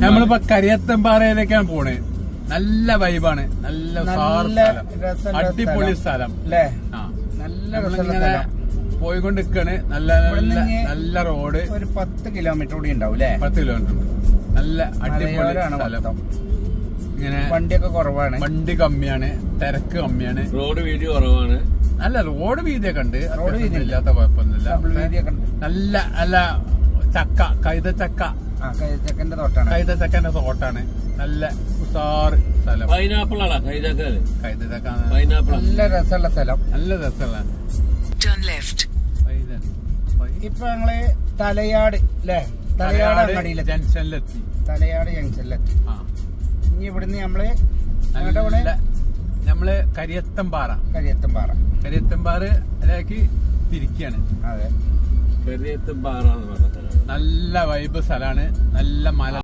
നമ്മളിപ്പോ കരിയത്തമ്പാറയിലേക്കാണ് പോണേ. നല്ല വൈബാണ്, നല്ല അടിപൊളി സ്ഥലം അല്ലേ. നമ്മളിങ്ങനെ പോയിക്കൊണ്ടിരിക്കാണ്. നല്ല നല്ല നല്ല റോഡ്. ഒരു 10 കിലോമീറ്റർ കൂടി ഉണ്ടാവും അല്ലേ? 10 കിലോമീറ്റർ. നല്ല അടിപൊളി സ്ഥലം. ഇങ്ങനെ വണ്ടിയൊക്കെ കുറവാണ്, വണ്ടി കമ്മിയാണ്, തിരക്ക് കമ്മിയാണ്, റോഡ് വീതി കുറവാണ്. അല്ല റോഡ് വീതിയൊക്കെ ഉണ്ട്, റോഡ് വീതി ഇല്ലാത്ത കുഴപ്പമൊന്നുമില്ല. നല്ല നല്ല ചക്ക, കൈതച്ചക്ക, കൈതച്ചക്കന്റെ തോട്ടാണ്, കൈതച്ചക്കന്റെ തോട്ടാണ്. നല്ല ഉസാറ് സ്ഥലം. പൈനാപ്പിൾ ആണോ കൈതച്ചക്ക? പൈനാപ്പിൾ. നല്ല രസമുള്ള സ്ഥലം, നല്ല രസമുള്ള. ഇപ്പൊ ഞങ്ങള് തലയാട് അല്ലേ? തലയാട് ജംഗ്ഷനിലെത്തി. തലയാട് ജംഗ്ഷനിലെത്തി. ഇനി ഇവിടുന്ന് നമ്മള് കരിയത്തമ്പാറയിലേക്ക് തിരിക്കുകയാണ്. അതെ, കരിയത്തമ്പാറ. നല്ല വൈബ് സ്ഥലമാണ്, നല്ല മല.